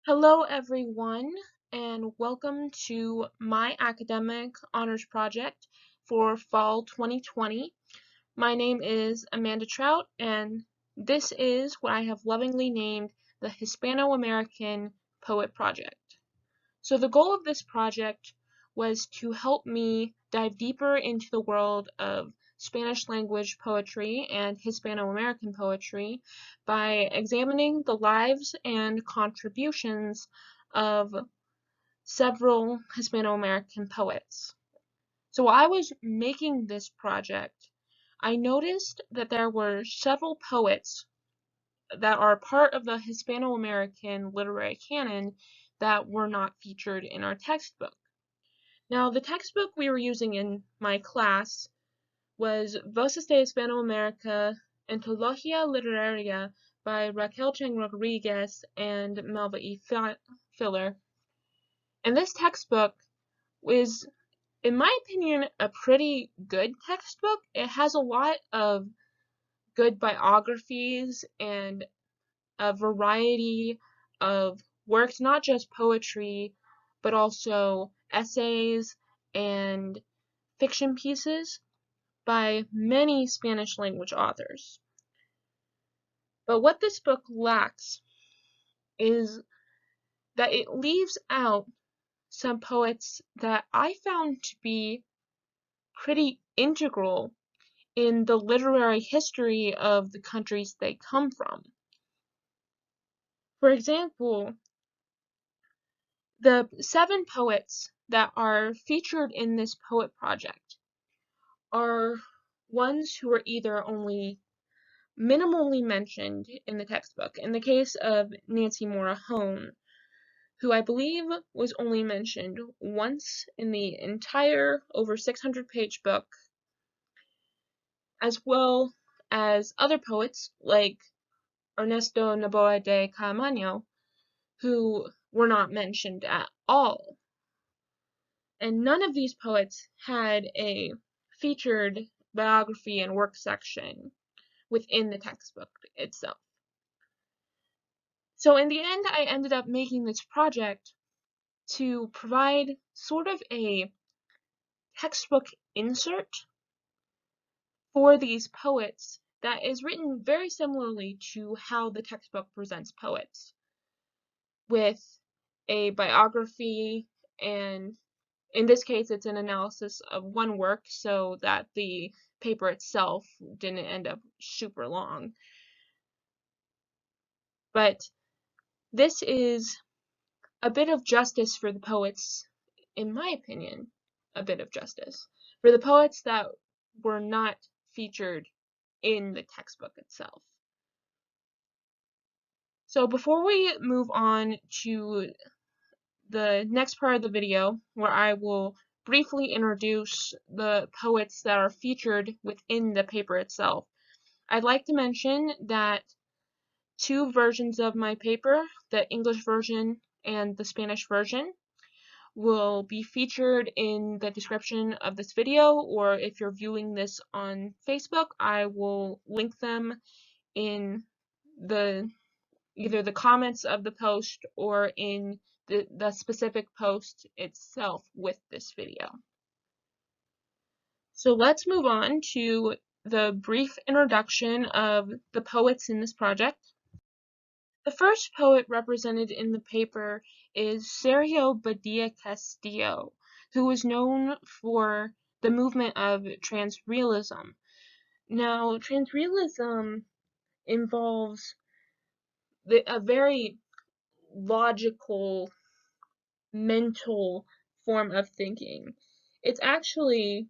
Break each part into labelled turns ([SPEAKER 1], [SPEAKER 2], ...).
[SPEAKER 1] Hello, everyone, and welcome to my academic honors project for fall 2020. My name is Amanda Trout, and this is what I have lovingly named the Hispanoamerican Poet Project. So the goal of this project was to help me dive deeper into the world of Spanish language poetry and Hispanoamerican poetry by examining the lives and contributions of several Hispanoamerican poets. So while I was making this project, I noticed that there were several poets that are part of the Hispanoamerican literary canon that were not featured in our textbook. Now, the textbook we were using in my class was Voces de Hispanoamérica, Antología Literaria by Raquel Cheng Rodriguez and Melva E. Filler. And this textbook is, in my opinion, a pretty good textbook. It has a lot of good biographies and a variety of works, not just poetry, but also essays and fiction pieces by many Spanish language authors. But what this book lacks is that it leaves out some poets that I found to be pretty integral in the literary history of the countries they come from. For example, the 7 poets that are featured in this poet project are ones who are either only minimally mentioned in the textbook. In the case of Nancy Mora Hone, who I believe was only mentioned once in the entire over 600-page book, as well as other poets like Ernesto Noboa de Caamaño, who were not mentioned at all. And none of these poets had a featured biography and work section within the textbook itself. So in the end, I ended up making this project to provide sort of a textbook insert for these poets that is written very similarly to how the textbook presents poets, with a biography, and in this case it's an analysis of one work so that the paper itself didn't end up super long. But this is a bit of justice for the poets, in my opinion, a bit of justice for the poets that were not featured in the textbook itself. So before we move on to the next part of the video, where I will briefly introduce the poets that are featured within the paper itself, I'd like to mention that 2 versions of my paper, the English version and the Spanish version, will be featured in the description of this video, or if you're viewing this on Facebook, I will link them in either the comments of the post or in the specific post itself with this video. So let's move on to the brief introduction of the poets in this project. The first poet represented in the paper is Sergio Badilla Castillo, who was known for the movement of transrealism. Now, transrealism involves a very logical, mental form of thinking. It's actually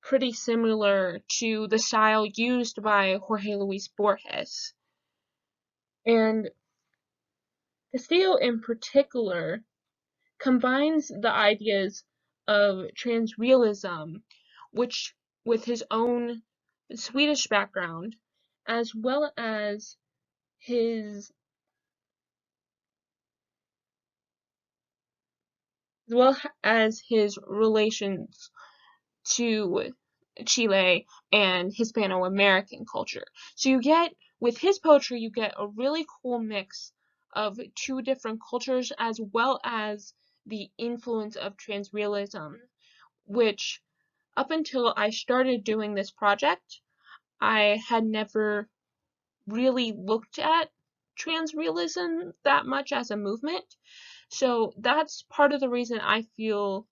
[SPEAKER 1] pretty similar to the style used by Jorge Luis Borges. And Castillo in particular combines the ideas of transrealism, which with his own Swedish background, as well as his relations to Chile and Hispanoamerican culture. So with his poetry, you get a really cool mix of two different cultures, as well as the influence of transrealism, which up until I started doing this project, I had never really looked at transrealism that much as a movement. So that's part of the reason I feel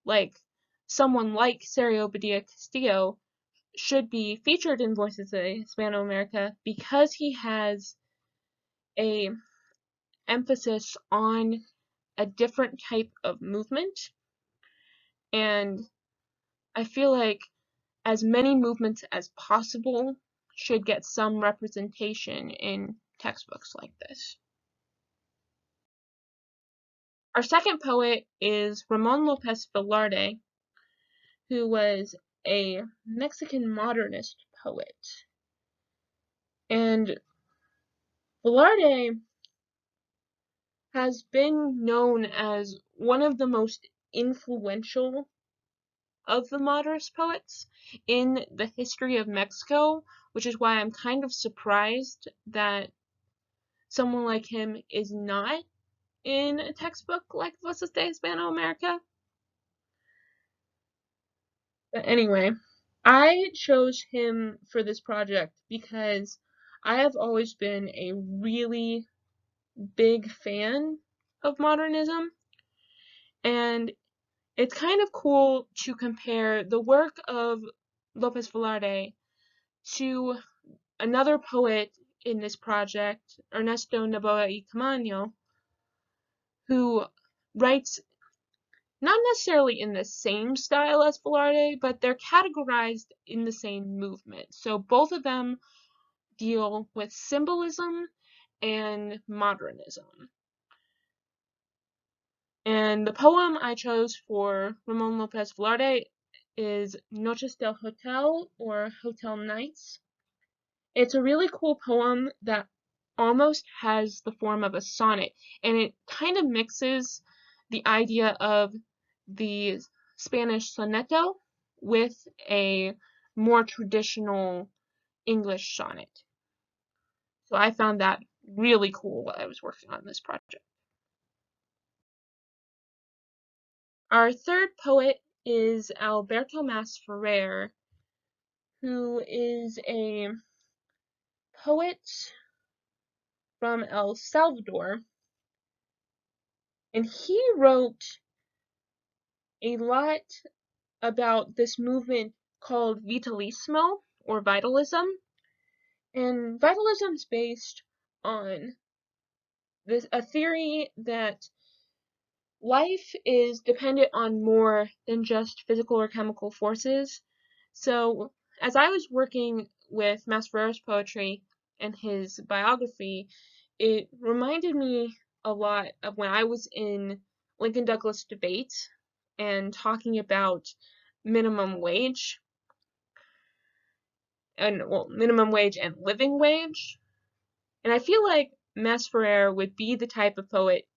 [SPEAKER 1] like someone like Sergio Badilla Castillo should be featured in Voices of Hispanoamerica, because he has a emphasis on a different type of movement, and I feel like as many movements as possible should get some representation in textbooks like this. Our second poet is Ramon Lopez Velarde, who was a Mexican modernist poet. And Velarde has been known as one of the most influential of the modernist poets in the history of Mexico, which is why I'm kind of surprised that someone like him is not in a textbook like Voces de Hispanoamerica. But anyway, I chose him for this project because I have always been a really big fan of modernism, and it's kind of cool to compare the work of Lopez Velarde to another poet in this project, Erensto y Caamaño, who writes not necessarily in the same style as Velarde, but they're categorized in the same movement. So both of them deal with symbolism and modernism. And the poem I chose for Ramon Lopez Velarde is Noches del Hotel, or Hotel Nights. It's a really cool poem that almost has the form of a sonnet, and it kind of mixes the idea of the Spanish soneto with a more traditional English sonnet. So I found that really cool while I was working on this project. Our third poet is Alberto Mas Ferrer, who is a poet from El Salvador, and he wrote a lot about this movement called Vitalismo, or Vitalism. And Vitalism is based on a theory that life is dependent on more than just physical or chemical forces. So, as I was working with Mas Ferrer's poetry and his biography, it reminded me a lot of when I was in Lincoln Douglas debate and talking about minimum wage minimum wage and living wage. And I feel like Mas Ferrer would be the type of poet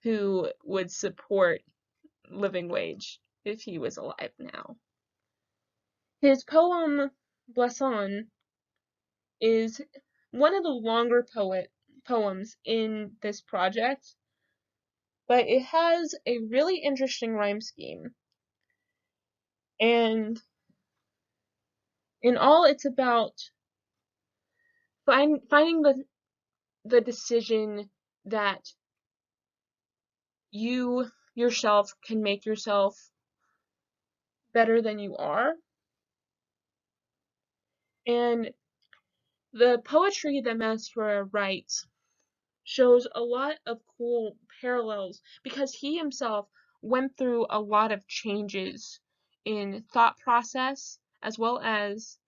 [SPEAKER 1] who would support living wage if he was alive now. His poem Blason is one of the longer poems in this project, but it has a really interesting rhyme scheme. And in all, it's about finding the decision that you yourself can make yourself better than you are. And the poetry that Mas Ferrer writes shows a lot of cool parallels because he himself went through a lot of changes in thought process as well as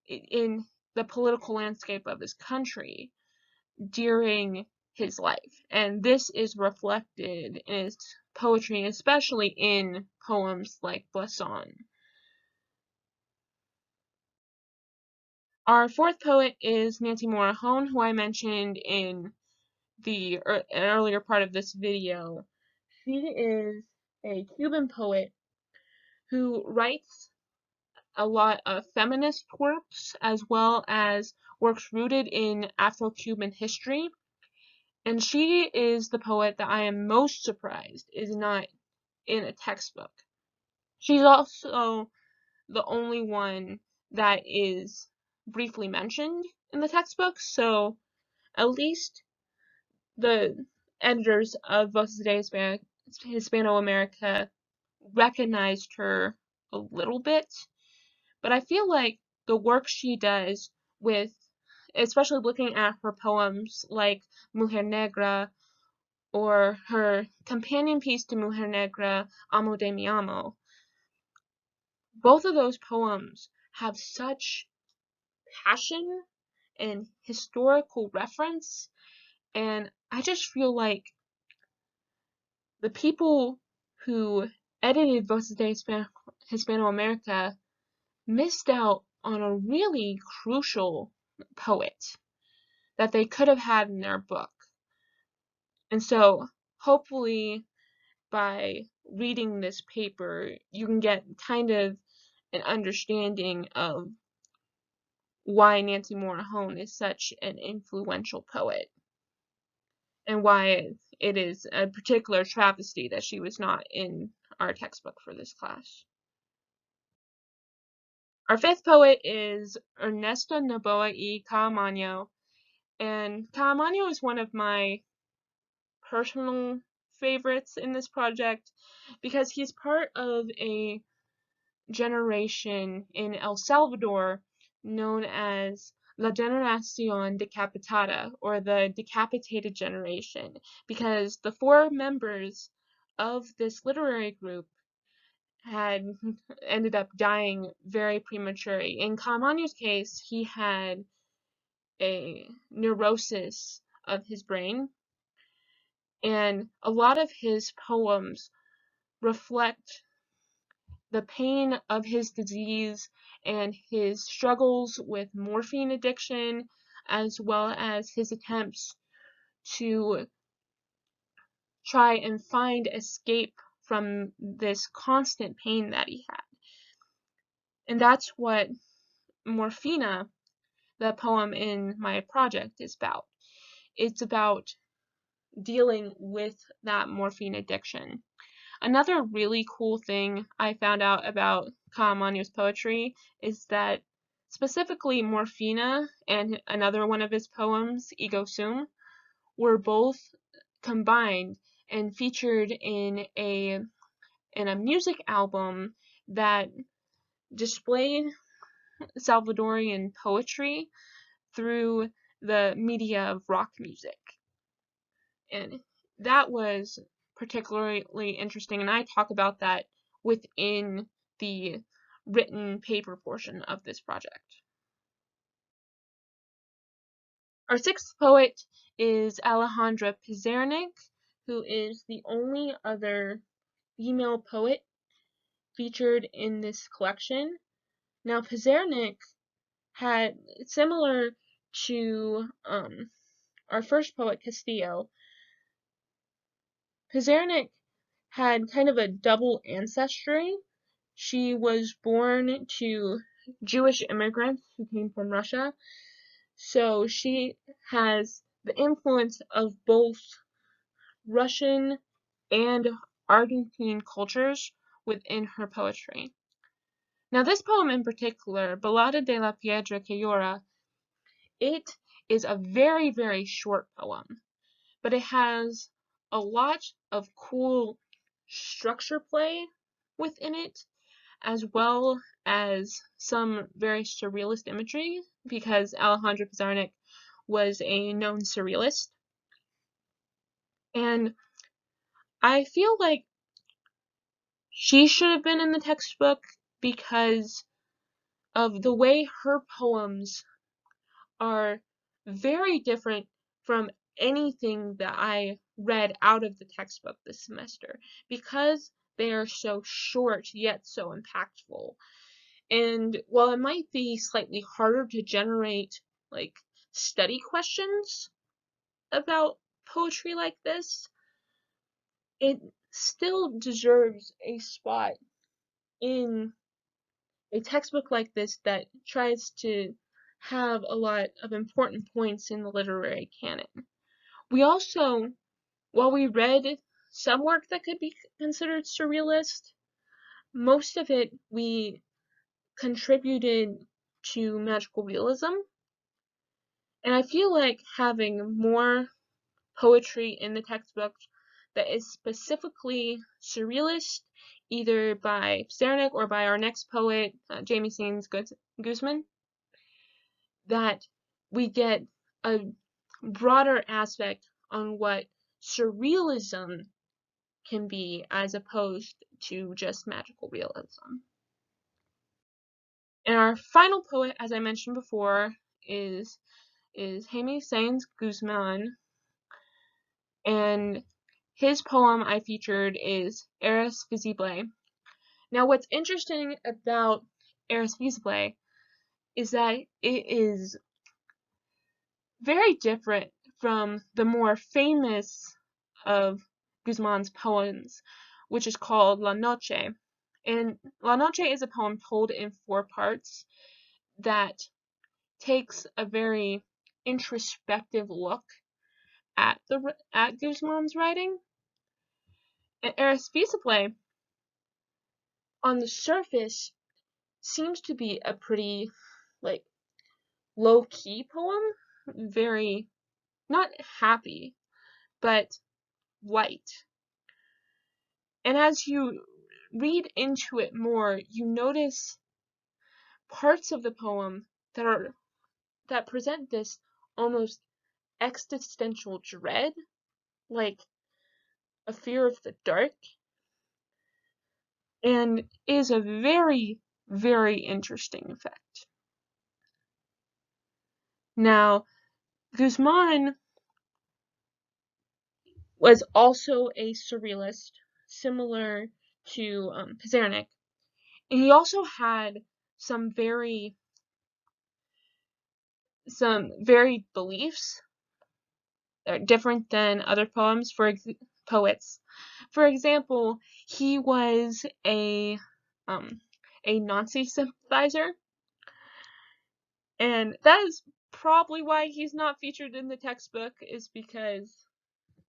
[SPEAKER 1] in the political landscape of his country during his life. And this is reflected in his poetry, especially in poems like Blason. Our fourth poet is Nancy Mora, who I mentioned in an earlier part of this video. She is a Cuban poet who writes a lot of feminist works as well as works rooted in Afro-Cuban history. And she is the poet that I am most surprised is not in a textbook. She's also the only one that is briefly mentioned in the textbook, so at least the editors of Voces de Hispanoamerica recognized her a little bit, but I feel like the work she does with, especially looking at her poems like Mujer Negra or her companion piece to Mujer Negra, Amo de mi amo, both of those poems have such passion and historical reference, and I just feel like the people who edited Voces de Hispanoamerica missed out on a really crucial poet that they could have had in their book. And so, hopefully, by reading this paper, you can get kind of an understanding of why Nancy Morahone is such an influential poet and why it is a particular travesty that she was not in our textbook for this class. Our fifth poet is Ernesto Noboa y Caamaño, and Caamaño is one of my personal favorites in this project because he's part of a generation in El Salvador known as La Generación Decapitada, or the decapitated generation, because the four members of this literary group had ended up dying very prematurely. In Caamaño's case, he had a neurosis of his brain, and a lot of his poems reflect the pain of his disease and his struggles with morphine addiction, as well as his attempts to try and find escape from this constant pain that he had. And that's what Morphina, the poem in my project, is about. It's about dealing with that morphine addiction. Another really cool thing I found out about Caamaño's poetry is that specifically Morphina and another one of his poems, Ego Sum, were both combined and featured in a music album that displayed Salvadorian poetry through the media of rock music. And that was particularly interesting, and I talk about that within the written paper portion of this project. Our sixth poet is Alejandra Pizarnik, who is the only other female poet featured in this collection. Now, Pizarnik had, similar to our first poet, Castillo, Pizarnik had kind of a double ancestry. She was born to Jewish immigrants who came from Russia, so she has the influence of both Russian and Argentine cultures within her poetry. Now, this poem in particular, Balada de la Piedra que Llora, it is a very, very short poem, but it has a lot of cool structure play within it, as well as some very surrealist imagery, because Alejandra Pizarnik was a known surrealist. And I feel like she should have been in the textbook because of the way her poems are very different from anything that I read out of the textbook this semester, because they are so short yet so impactful. And while it might be slightly harder to generate like study questions about poetry like this, it still deserves a spot in a textbook like this that tries to have a lot of important points in the literary canon. while we read some work that could be considered surrealist, most of it we contributed to magical realism. And I feel like having more poetry in the textbook that is specifically surrealist, either by Pizarnik or by our next poet, Jamie Sains Guzman, that we get a broader aspect on what surrealism can be as opposed to just magical realism. And our final poet, as I mentioned before, is Jamie Sains Guzman, and his poem I featured is Eres Visible. Now, what's interesting about Eres Visible is that it is very different from the more famous of Guzman's poems, which is called La Noche. And La Noche is a poem told in 4 parts that takes a very introspective look at Guzman's writing. And Eres Visible, on the surface, seems to be a pretty, like, low-key poem, very, not happy, but light. And as you read into it more, you notice parts of the poem that present this almost existential dread, like a fear of the dark, and is a very, very interesting effect. Now, Guzman was also a surrealist, similar to Pizarnik, and he also had some very beliefs that are different than other poets. For example, he was a Nazi sympathizer, and that is probably why he's not featured in the textbook, is because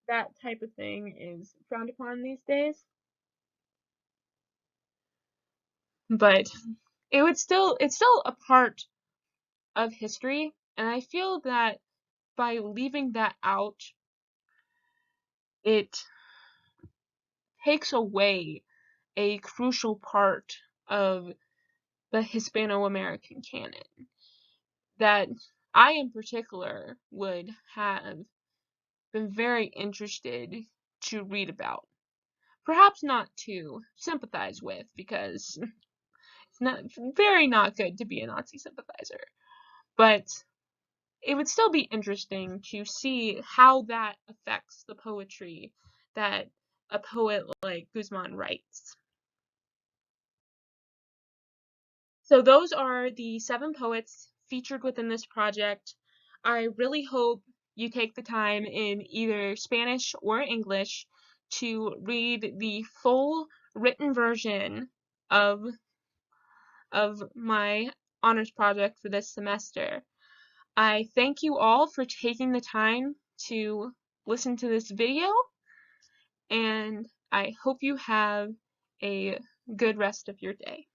[SPEAKER 1] that type of thing is frowned upon these days. But it's still a part of history, and I feel that by leaving that out, it takes away a crucial part of the Hispanoamerican canon that I in particular would have been very interested to read about. Perhaps not to sympathize with, because it's not good to be a Nazi sympathizer. But it would still be interesting to see how that affects the poetry that a poet like Guzman writes. So those are the 7 poets featured within this project. I really hope you take the time in either Spanish or English to read the full written version of my honors project for this semester. I thank you all for taking the time to listen to this video, and I hope you have a good rest of your day.